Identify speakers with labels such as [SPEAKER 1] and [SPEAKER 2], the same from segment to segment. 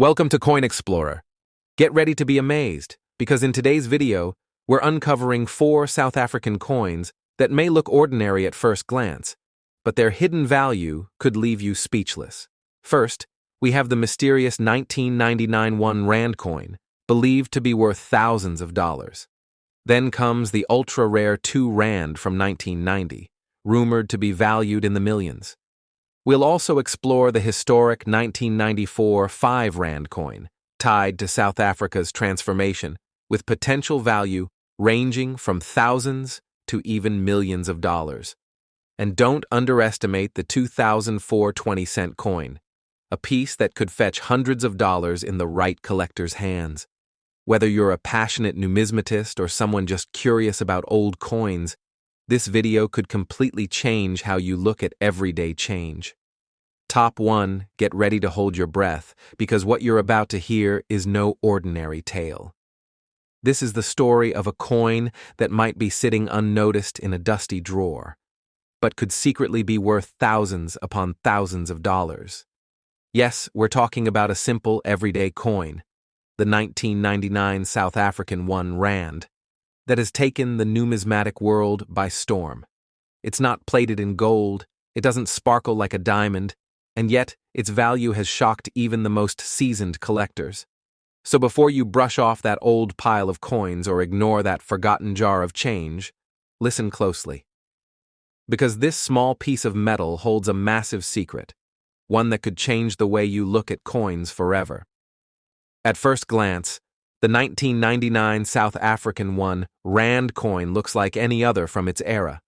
[SPEAKER 1] Welcome to Coin Explorer. Get ready to be amazed, because in today's video, we're uncovering 4 South African coins that may look ordinary at first glance, but their hidden value could leave you speechless. First, we have the mysterious 1999 1 Rand coin, believed to be worth thousands of dollars. Then comes the ultra-rare 2 Rand from 1990, rumored to be valued in the millions. We'll also explore the historic 1994 5 Rand coin, tied to South Africa's transformation, with potential value ranging from thousands to even millions of dollars. And don't underestimate the 2004 20-cent coin, a piece that could fetch hundreds of dollars in the right collector's hands. Whether you're a passionate numismatist or someone just curious about old coins, this video could completely change how you look at everyday change. Top 1, get ready to hold your breath, because what you're about to hear is no ordinary tale. This is the story of a coin that might be sitting unnoticed in a dusty drawer, but could secretly be worth thousands upon thousands of dollars. Yes, we're talking about a simple everyday coin, the 1999 South African 1 Rand, that has taken the numismatic world by storm. It's not plated in gold, it doesn't sparkle like a diamond, and yet its value has shocked even the most seasoned collectors. So before you brush off that old pile of coins or ignore that forgotten jar of change, listen closely. Because this small piece of metal holds a massive secret, one that could change the way you look at coins forever. At first glance, the 1999 South African 1 Rand coin looks like any other from its era.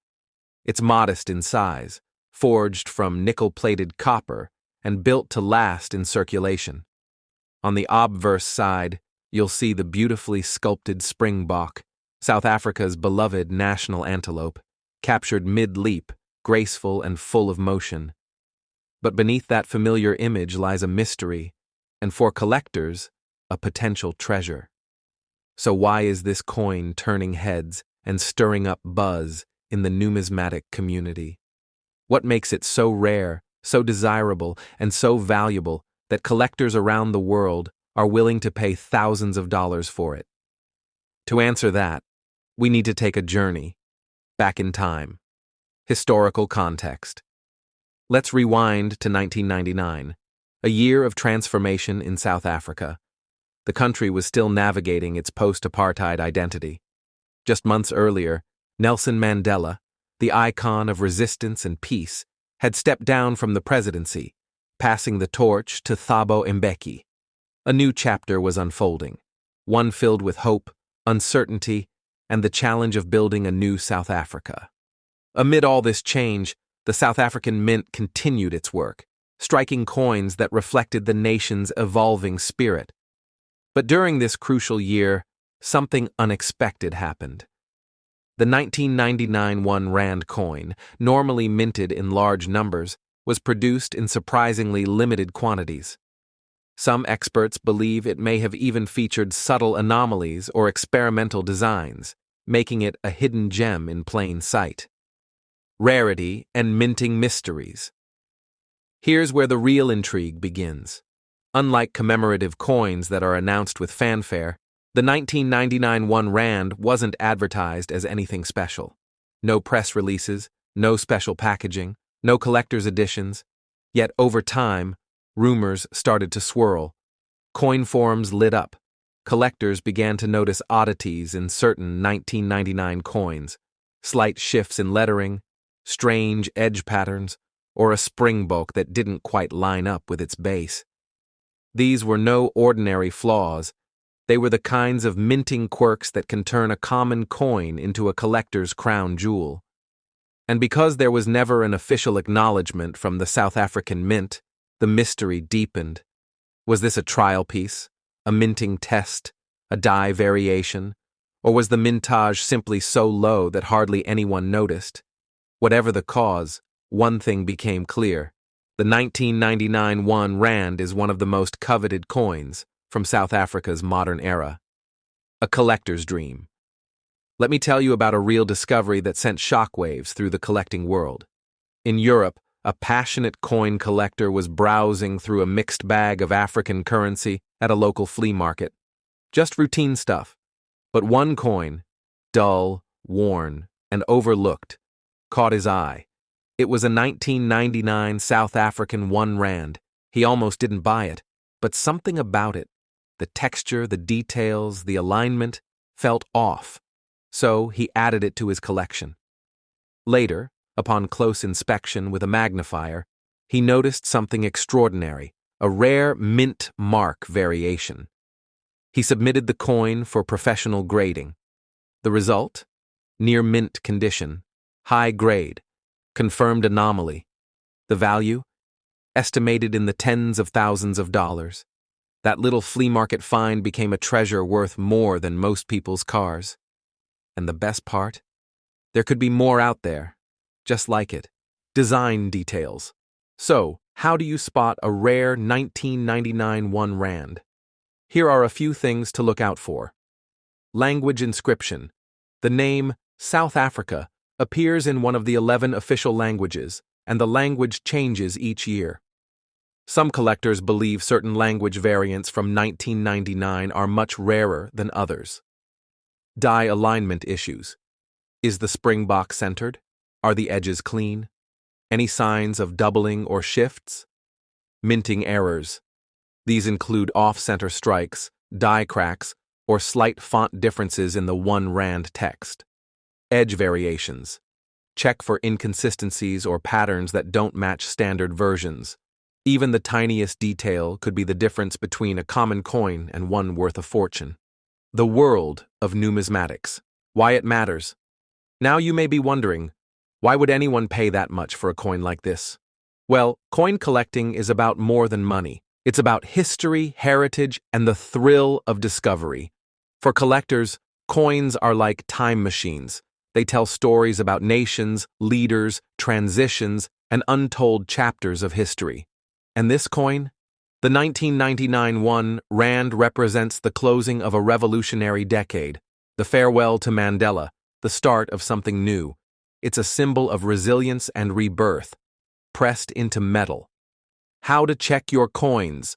[SPEAKER 1] It's modest in size, forged from nickel-plated copper, and built to last in circulation. On the obverse side, you'll see the beautifully sculpted springbok, South Africa's beloved national antelope, captured mid-leap, graceful and full of motion. But beneath that familiar image lies a mystery, and for collectors, a potential treasure. So why is this coin turning heads and stirring up buzz in the numismatic community? What makes it so rare, so desirable, and so valuable that collectors around the world are willing to pay thousands of dollars for it? To answer that, we need to take a journey back in time. Historical context. Let's rewind to 1999, a year of transformation in South Africa. The country was still navigating its post-apartheid identity. Just months earlier, Nelson Mandela, the icon of resistance and peace, had stepped down from the presidency, passing the torch to Thabo Mbeki. A new chapter was unfolding, one filled with hope, uncertainty, and the challenge of building a new South Africa. Amid all this change, the South African Mint continued its work, striking coins that reflected the nation's evolving spirit. But during this crucial year, something unexpected happened. The 1999 1 Rand coin, normally minted in large numbers, was produced in surprisingly limited quantities. Some experts believe it may have even featured subtle anomalies or experimental designs, making it a hidden gem in plain sight. Rarity and minting mysteries. Here's where the real intrigue begins. Unlike commemorative coins that are announced with fanfare, the 1999 1 Rand wasn't advertised as anything special. No press releases, no special packaging, no collector's editions. Yet over time, rumors started to swirl. Coin forums lit up. Collectors began to notice oddities in certain 1999 coins, slight shifts in lettering, strange edge patterns, or a springbok that didn't quite line up with its base. These were no ordinary flaws. They were the kinds of minting quirks that can turn a common coin into a collector's crown jewel. And because there was never an official acknowledgement from the South African Mint, the mystery deepened. Was this a trial piece, a minting test, a die variation, or was the mintage simply so low that hardly anyone noticed? Whatever the cause, one thing became clear. The 1999 1 Rand is one of the most coveted coins from South Africa's modern era. A collector's dream. Let me tell you about a real discovery that sent shockwaves through the collecting world. In Europe, a passionate coin collector was browsing through a mixed bag of African currency at a local flea market. Just routine stuff. But one coin, dull, worn, and overlooked, caught his eye. It was a 1999 South African 1 rand. He almost didn't buy it, but something about it, the texture, the details, the alignment, felt off. So he added it to his collection. Later, upon close inspection with a magnifier, he noticed something extraordinary, a rare mint mark variation. He submitted the coin for professional grading. The result? Near mint condition, high grade, confirmed anomaly. The value? Estimated in the tens of thousands of dollars. That little flea market find became a treasure worth more than most people's cars. And the best part? There could be more out there, just like it. Design details. So, how do you spot a rare 1999 1 rand? Here are a few things to look out for. Language inscription. The name South Africa appears in one of the 11 official languages, and the language changes each year. Some collectors believe certain language variants from 1999 are much rarer than others. Die alignment issues. Is the springbox centered? Are the edges clean? Any signs of doubling or shifts? Minting errors. These include off-center strikes, die cracks, or slight font differences in the 1 rand text. Edge variations. Check for inconsistencies or patterns that don't match standard versions. Even the tiniest detail could be the difference between a common coin and one worth a fortune. The world of numismatics. Why it matters. Now you may be wondering, why would anyone pay that much for a coin like this? Well, coin collecting is about more than money. It's about history, heritage, and the thrill of discovery. For collectors, coins are like time machines. They tell stories about nations, leaders, transitions, and untold chapters of history. And this coin? The 1999 1 rand represents the closing of a revolutionary decade, the farewell to Mandela, the start of something new. It's a symbol of resilience and rebirth, pressed into metal. How to check your coins.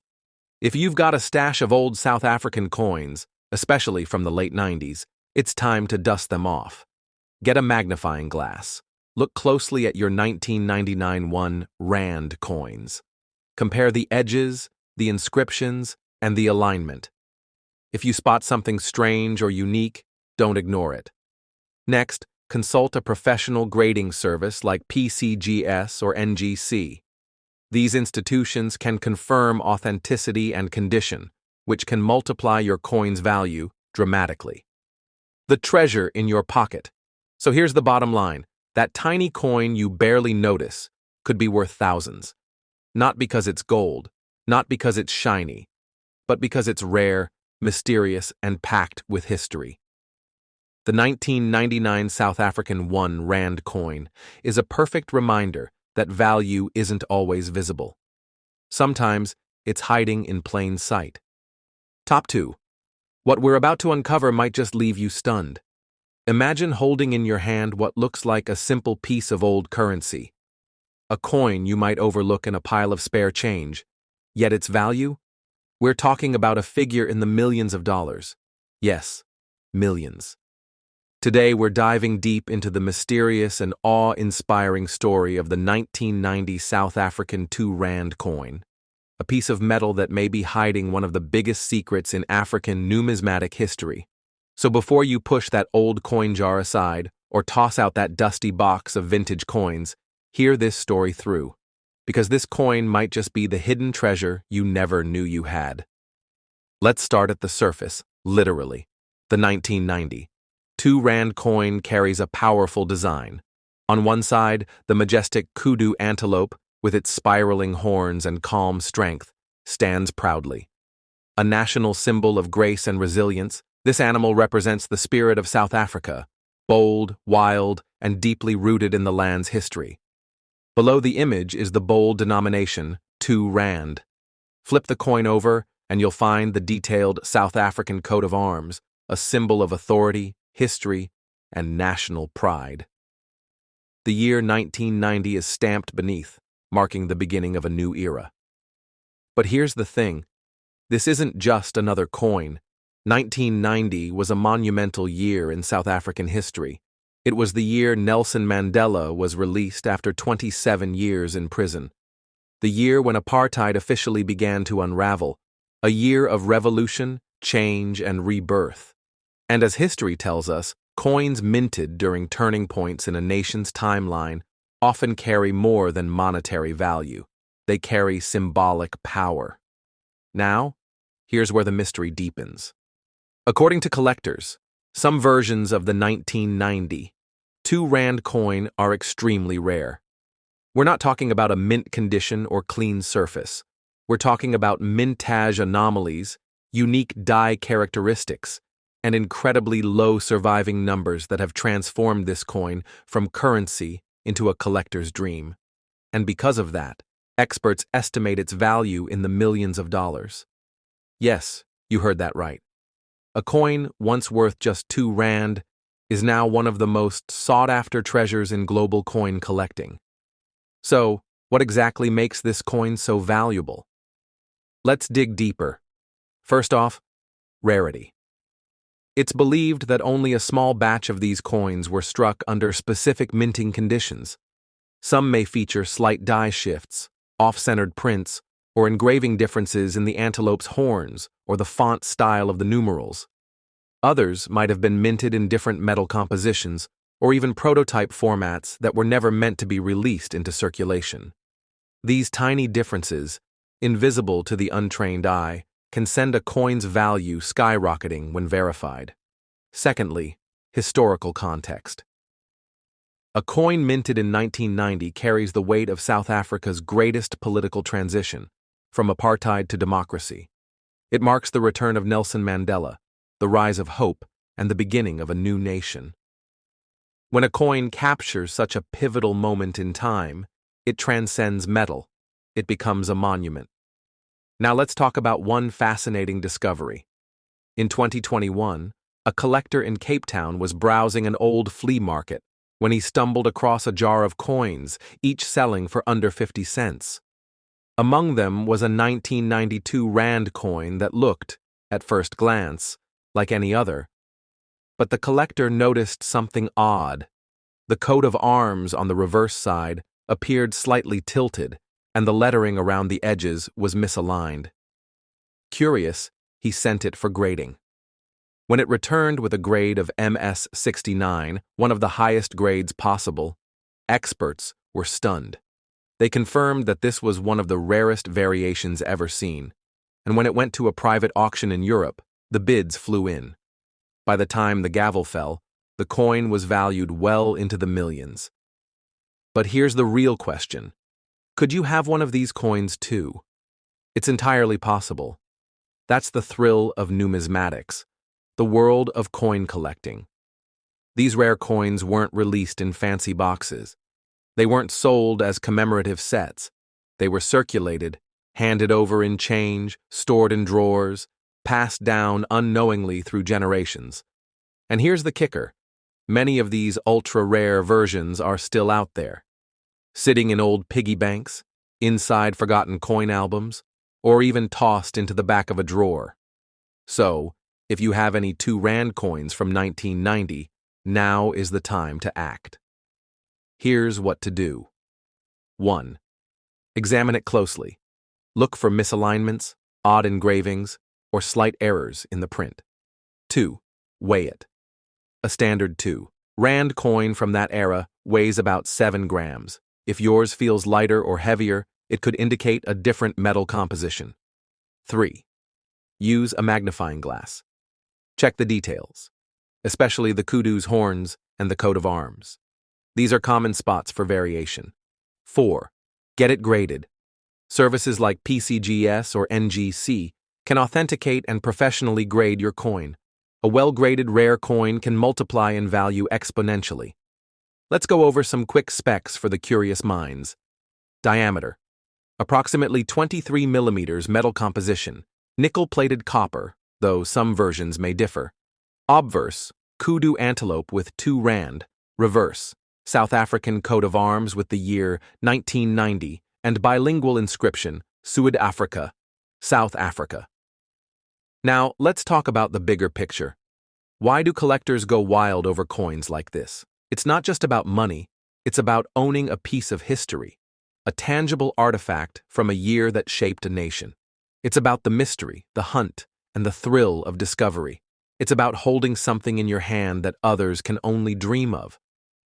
[SPEAKER 1] If you've got a stash of old South African coins, especially from the late 90s, it's time to dust them off. Get a magnifying glass. Look closely at your 1999 1 rand coins. Compare the edges, the inscriptions, and the alignment. If you spot something strange or unique, don't ignore it. Next, consult a professional grading service like PCGS or NGC. These institutions can confirm authenticity and condition, which can multiply your coin's value dramatically. The treasure in your pocket. So here's the bottom line. That tiny coin you barely notice could be worth thousands. Not because it's gold, not because it's shiny, but because it's rare, mysterious, and packed with history. The 1999 South African 1 rand coin is a perfect reminder that value isn't always visible. Sometimes it's hiding in plain sight. Top 2. What we're about to uncover might just leave you stunned. Imagine holding in your hand what looks like a simple piece of old currency. A coin you might overlook in a pile of spare change. Yet its value? We're talking about a figure in the millions of dollars. Yes, millions. Today we're diving deep into the mysterious and awe-inspiring story of the 1990 South African 2 rand coin, a piece of metal that may be hiding one of the biggest secrets in African numismatic history. So before you push that old coin jar aside or toss out that dusty box of vintage coins, hear this story through, because this coin might just be the hidden treasure you never knew you had. Let's start at the surface, literally. The 1990 2 rand coin carries a powerful design. On one side, the majestic kudu antelope, with its spiraling horns and calm strength, stands proudly. A national symbol of grace and resilience, this animal represents the spirit of South Africa, bold, wild, and deeply rooted in the land's history. Below the image is the bold denomination, 2 rand. Flip the coin over, and you'll find the detailed South African coat of arms, a symbol of authority, history, and national pride. The year 1990 is stamped beneath, marking the beginning of a new era. But here's the thing. This isn't just another coin. 1990 was a monumental year in South African history. It was the year Nelson Mandela was released after 27 years in prison. The year when apartheid officially began to unravel. A year of revolution, change, and rebirth. And as history tells us, coins minted during turning points in a nation's timeline often carry more than monetary value. They carry symbolic power. Now, here's where the mystery deepens. According to collectors, some versions of the 1990 2 Rand coin are extremely rare. We're not talking about a mint condition or clean surface. We're talking about mintage anomalies, unique die characteristics, and incredibly low surviving numbers that have transformed this coin from currency into a collector's dream. And because of that, experts estimate its value in the millions of dollars. Yes, you heard that right. A coin once worth just 2 Rand is now one of the most sought-after treasures in global coin collecting. So, what exactly makes this coin so valuable? Let's dig deeper. First off, rarity. It's believed that only a small batch of these coins were struck under specific minting conditions. Some may feature slight die shifts, off-centered prints, or engraving differences in the antelope's horns or the font style of the numerals. Others might have been minted in different metal compositions or even prototype formats that were never meant to be released into circulation. These tiny differences, invisible to the untrained eye, can send a coin's value skyrocketing when verified. Secondly, historical context. A coin minted in 1990 carries the weight of South Africa's greatest political transition, from apartheid to democracy. It marks the return of Nelson Mandela, the rise of hope, and the beginning of a new nation. When a coin captures such a pivotal moment in time, it transcends metal. It becomes a monument. Now let's talk about one fascinating discovery. In 2021, a collector in Cape Town was browsing an old flea market when he stumbled across a jar of coins, each selling for under 50 cents. Among them was a 1992 Rand coin that looked, at first glance, like any other. But the collector noticed something odd. The coat of arms on the reverse side appeared slightly tilted, and the lettering around the edges was misaligned. Curious, he sent it for grading. When it returned with a grade of MS69, one of the highest grades possible, experts were stunned. They confirmed that this was one of the rarest variations ever seen, and when it went to a private auction in Europe, the bids flew in. By the time the gavel fell, the coin was valued well into the millions. But here's the real question. Could you have one of these coins too? It's entirely possible. That's the thrill of numismatics, the world of coin collecting. These rare coins weren't released in fancy boxes. They weren't sold as commemorative sets. They were circulated, handed over in change, stored in drawers, passed down unknowingly through generations. And here's the kicker. Many of these ultra-rare versions are still out there, sitting in old piggy banks, inside forgotten coin albums, or even tossed into the back of a drawer. So, if you have any 2 Rand coins from 1990, now is the time to act. Here's what to do. 1. Examine it closely. Look for misalignments, odd engravings, or slight errors in the print. 2. Weigh it. A standard 2 Rand coin from that era weighs about 7 grams. If yours feels lighter or heavier, it could indicate a different metal composition. 3. Use a magnifying glass. Check the details, especially the kudu's horns and the coat of arms. These are common spots for variation. 4. Get it graded. Services like PCGS or NGC can authenticate and professionally grade your coin. A well-graded rare coin can multiply in value exponentially. Let's go over some quick specs for the curious minds. Diameter. Approximately 23 millimeters metal composition, nickel-plated copper, though some versions may differ. Obverse, kudu antelope with 2 Rand. Reverse, South African coat of arms with the year 1990 and bilingual inscription, Zuid-Afrika, South Africa. Now, let's talk about the bigger picture. Why do collectors go wild over coins like this? It's not just about money, it's about owning a piece of history, a tangible artifact from a year that shaped a nation. It's about the mystery, the hunt, and the thrill of discovery. It's about holding something in your hand that others can only dream of.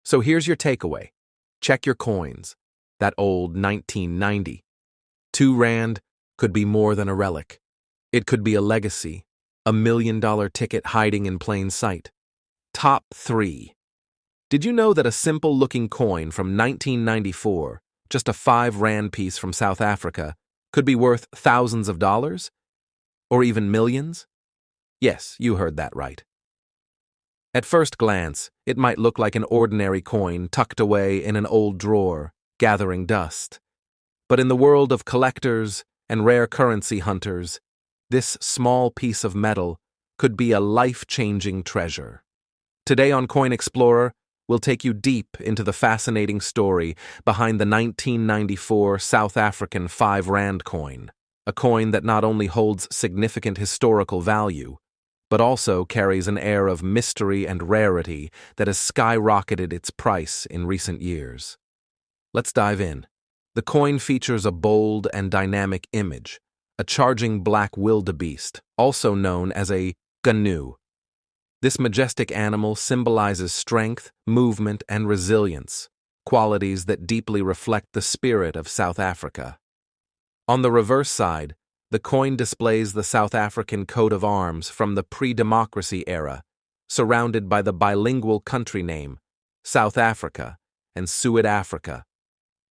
[SPEAKER 1] So here's your takeaway. Check your coins. That old 1990. 2 Rand could be more than a relic. It could be a legacy, a $1 million ticket hiding in plain sight. Top 3. Did you know that a simple-looking coin from 1994, just a 5 Rand piece from South Africa, could be worth thousands of dollars? Or even millions? Yes, you heard that right. At first glance, it might look like an ordinary coin tucked away in an old drawer, gathering dust. But in the world of collectors and rare currency hunters, this small piece of metal could be a life-changing treasure. Today on Coin Explorer, we'll take you deep into the fascinating story behind the 1994 South African 5 Rand coin, a coin that not only holds significant historical value, but also carries an air of mystery and rarity that has skyrocketed its price in recent years. Let's dive in. The coin features a bold and dynamic image, a charging black wildebeest, also known as a gnu. This majestic animal symbolizes strength, movement, and resilience, qualities that deeply reflect the spirit of South Africa. On the reverse side, the coin displays the South African coat of arms from the pre-democracy era, surrounded by the bilingual country name, South Africa and Zuid-Afrika.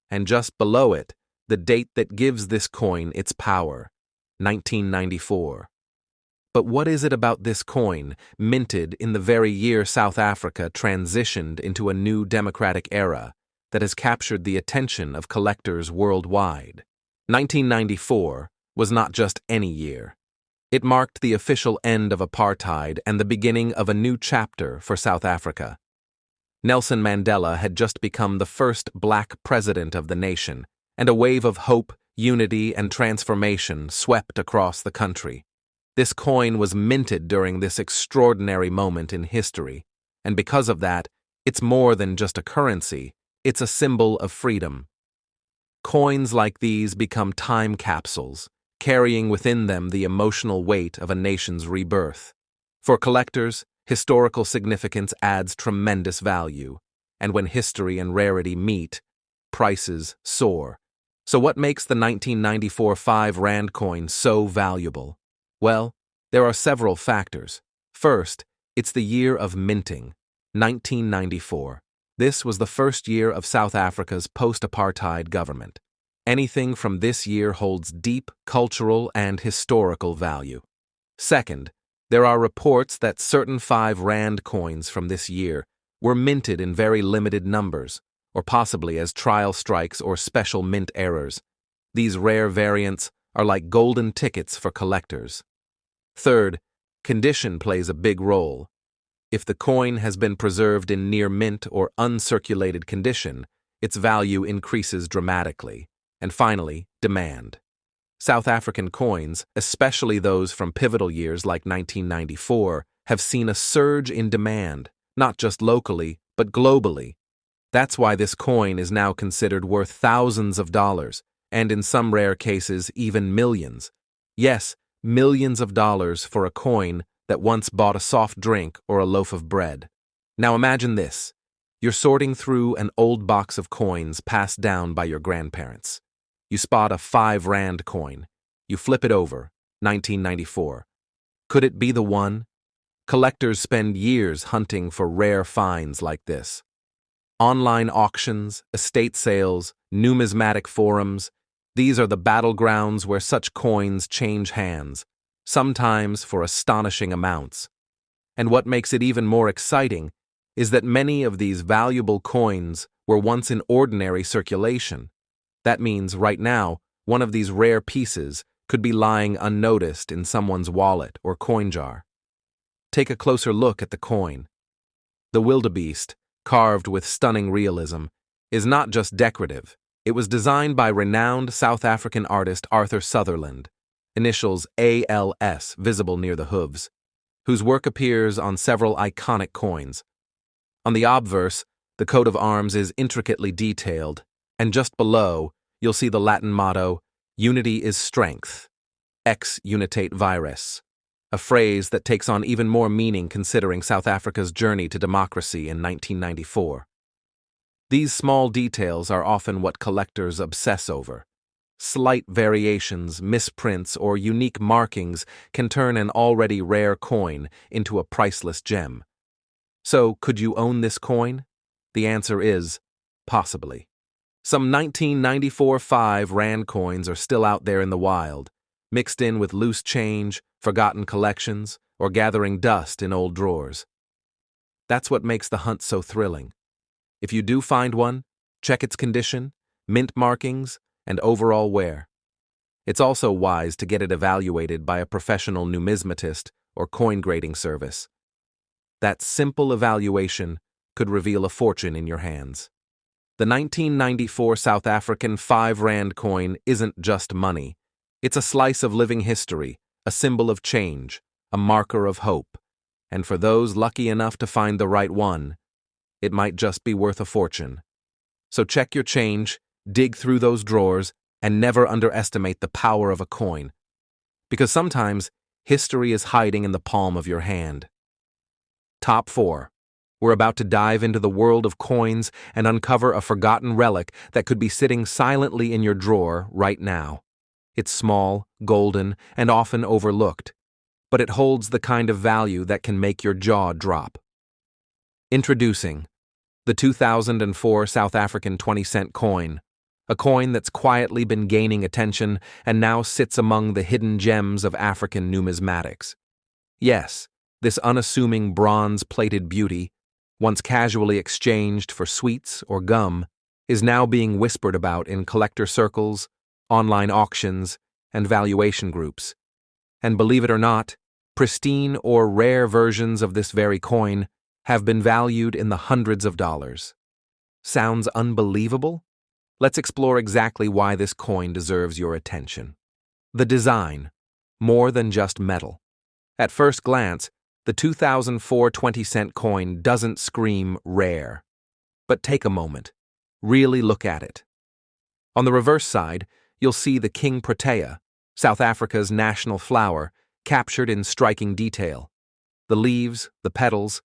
[SPEAKER 1] And just below it, the date that gives this coin its power, 1994. But what is it about this coin, minted in the very year South Africa transitioned into a new democratic era, that has captured the attention of collectors worldwide? 1994 was not just any year. It marked the official end of apartheid and the beginning of a new chapter for South Africa. Nelson Mandela had just become the first black president of the nation, and a wave of hope, unity, and transformation swept across the country. This coin was minted during this extraordinary moment in history, and because of that, it's more than just a currency, it's a symbol of freedom. Coins like these become time capsules, carrying within them the emotional weight of a nation's rebirth. For collectors, historical significance adds tremendous value, and when history and rarity meet, prices soar. So what makes the 1994 5 Rand coin so valuable? Well, there are several factors. First, it's the year of minting, 1994. This was the first year of South Africa's post-apartheid government. Anything from this year holds deep cultural and historical value. Second, there are reports that certain 5 Rand coins from this year were minted in very limited numbers, or possibly as trial strikes or special mint errors. These rare variants are like golden tickets for collectors. Third, condition plays a big role. If the coin has been preserved in near mint or uncirculated condition, its value increases dramatically. And finally, demand. South African coins, especially those from pivotal years like 1994, have seen a surge in demand, not just locally, but globally. That's why this coin is now considered worth thousands of dollars, and in some rare cases, even millions. Yes, millions of dollars for a coin that once bought a soft drink or a loaf of bread. Now imagine this. You're sorting through an old box of coins passed down by your grandparents. You spot a 5 Rand coin. You flip it over, 1994. Could it be the one? Collectors spend years hunting for rare finds like this. Online auctions, estate sales, numismatic forums, these are the battlegrounds where such coins change hands, sometimes for astonishing amounts. And what makes it even more exciting is that many of these valuable coins were once in ordinary circulation. That means right now, one of these rare pieces could be lying unnoticed in someone's wallet or coin jar. Take a closer look at the coin. The wildebeest, carved with stunning realism, is not just decorative, It was designed by renowned South African artist Arthur Sutherland, initials ALS visible near the hooves, whose work appears on several iconic coins. On the obverse, the coat of arms is intricately detailed, and just below, you'll see the Latin motto, "Unity is strength, ex unitate vires," a phrase that takes on even more meaning considering South Africa's journey to democracy in 1994. These small details are often what collectors obsess over. Slight variations, misprints, or unique markings can turn an already rare coin into a priceless gem. So, could you own this coin? The answer is, possibly. Some 1994 5 Rand coins are still out there in the wild, mixed in with loose change, forgotten collections, or gathering dust in old drawers. That's what makes the hunt so thrilling. If you do find one, check its condition, mint markings, and overall wear. It's also wise to get it evaluated by a professional numismatist or coin grading service. That simple evaluation could reveal a fortune in your hands. The 1994 South African 5 Rand coin isn't just money. It's a slice of living history, a symbol of change, a marker of hope. And for those lucky enough to find the right one, it might just be worth a fortune. So check your change, dig through those drawers, and never underestimate the power of a coin. Because sometimes, history is hiding in the palm of your hand. Top 4. We're about to dive into the world of coins and uncover a forgotten relic that could be sitting silently in your drawer right now. It's small, golden, and often overlooked, but it holds the kind of value that can make your jaw drop. Introducing the 2004 South African 20-cent coin, a coin that's quietly been gaining attention and now sits among the hidden gems of African numismatics. Yes, this unassuming bronze-plated beauty, once casually exchanged for sweets or gum, is now being whispered about in collector circles, online auctions, and valuation groups. And believe it or not, pristine or rare versions of this very coin have been valued in the hundreds of dollars. Sounds unbelievable? Let's explore exactly why this coin deserves your attention. The design, more than just metal. At first glance, the 2004 20-cent coin doesn't scream rare. But take a moment. Really look at it. On the reverse side, you'll see the King Protea, South Africa's national flower, captured in striking detail. The leaves, the petals.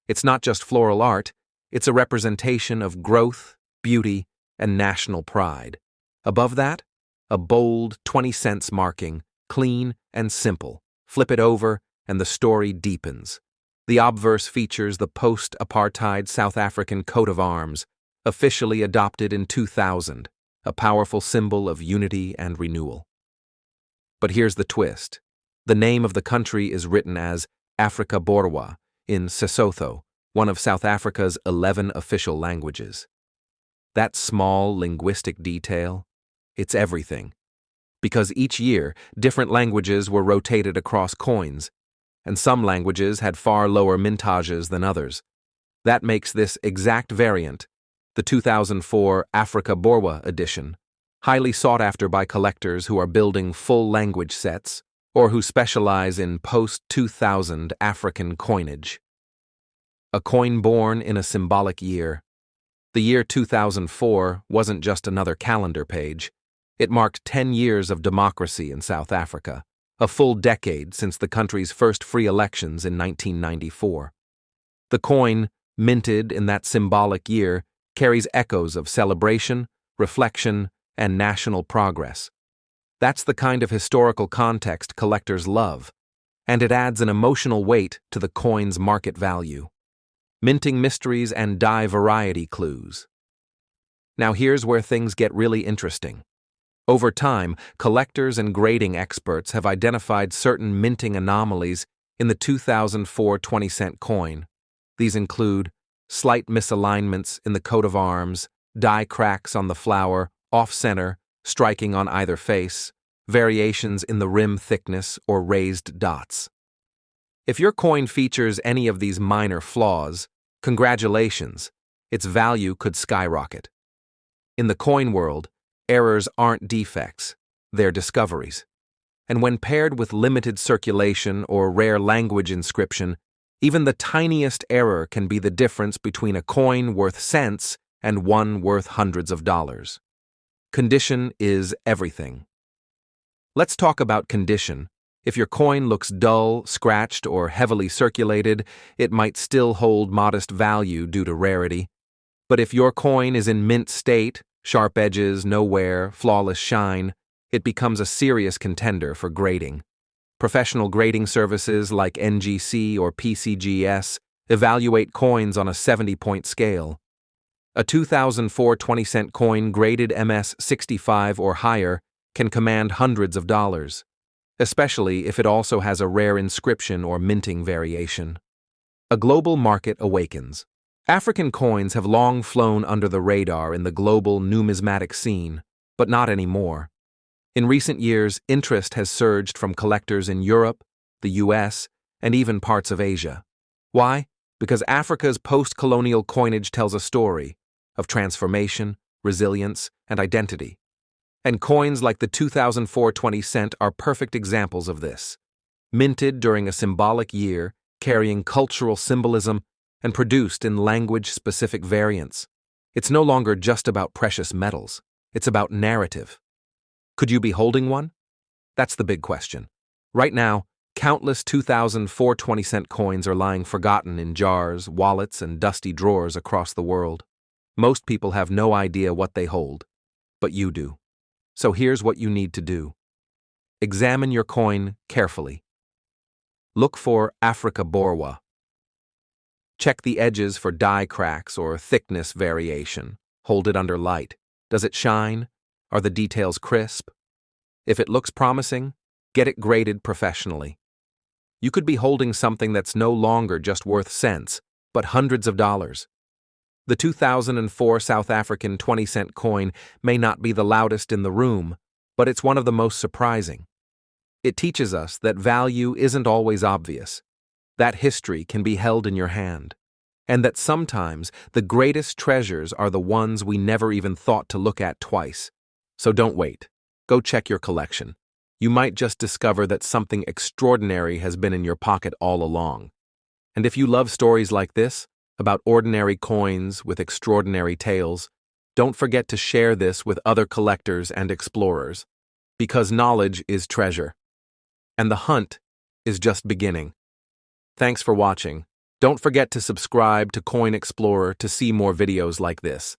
[SPEAKER 1] It's not just floral art, it's a representation of growth, beauty, and national pride. Above that, a bold 20 cents marking, clean and simple. Flip it over, and the story deepens. The obverse features the post-apartheid South African coat of arms, officially adopted in 2000, a powerful symbol of unity and renewal. But here's the twist. The name of the country is written as Afrika Borwa in Sesotho, one of South Africa's 11 official languages. That small linguistic detail, it's everything. Because each year, different languages were rotated across coins, and some languages had far lower mintages than others. That makes this exact variant, the 2004 Afrika Borwa edition, highly sought after by collectors who are building full language sets or who specialize in post-2000 African coinage. A coin born in a symbolic year. The year 2004 wasn't just another calendar page. It marked 10 years of democracy in South Africa, a full decade since the country's first free elections in 1994. The coin, minted in that symbolic year, carries echoes of celebration, reflection, and national progress. That's the kind of historical context collectors love, and it adds an emotional weight to the coin's market value. Minting mysteries and die variety clues. Now here's where things get really interesting. Over time, collectors and grading experts have identified certain minting anomalies in the 2004 20-cent coin. These include slight misalignments in the coat of arms, die cracks on the flower, off-center, striking on either face, variations in the rim thickness or raised dots. If your coin features any of these minor flaws, congratulations, its value could skyrocket. In the coin world, errors aren't defects, they're discoveries. And when paired with limited circulation or rare language inscription, even the tiniest error can be the difference between a coin worth cents and one worth hundreds of dollars. Condition is everything. Let's talk about condition. If your coin looks dull, scratched, or heavily circulated, it might still hold modest value due to rarity. But if your coin is in mint state, sharp edges, no wear, flawless shine, it becomes a serious contender for grading. Professional grading services like NGC or PCGS evaluate coins on a 70-point scale. A 2004 20-cent coin graded MS 65 or higher can command hundreds of dollars, especially if it also has a rare inscription or minting variation. A global market awakens. African coins have long flown under the radar in the global numismatic scene, but not anymore. In recent years, interest has surged from collectors in Europe, the US, and even parts of Asia. Why? Because Africa's post-colonial coinage tells a story of transformation, resilience, and identity. And coins like the 2004 20-cent are perfect examples of this. Minted during a symbolic year, carrying cultural symbolism, and produced in language-specific variants. It's no longer just about precious metals. It's about narrative. Could you be holding one? That's the big question. Right now, countless 2004 20-cent coins are lying forgotten in jars, wallets, and dusty drawers across the world. Most people have no idea what they hold, but you do. So here's what you need to do. Examine your coin carefully. Look for Africa Borwa. Check the edges for die cracks or thickness variation. Hold it under light. Does it shine? Are the details crisp? If it looks promising, get it graded professionally. You could be holding something that's no longer just worth cents, but hundreds of dollars. The 2004 South African 20-cent coin may not be the loudest in the room, but it's one of the most surprising. It teaches us that value isn't always obvious, that history can be held in your hand, and that sometimes the greatest treasures are the ones we never even thought to look at twice. So don't wait. Go check your collection. You might just discover that something extraordinary has been in your pocket all along. And if you love stories like this, about ordinary coins with extraordinary tales, don't forget to share this with other collectors and explorers, because knowledge is treasure, and the hunt is just beginning. Thanks for watching. Don't forget to subscribe to Coin Explorer to see more videos like this.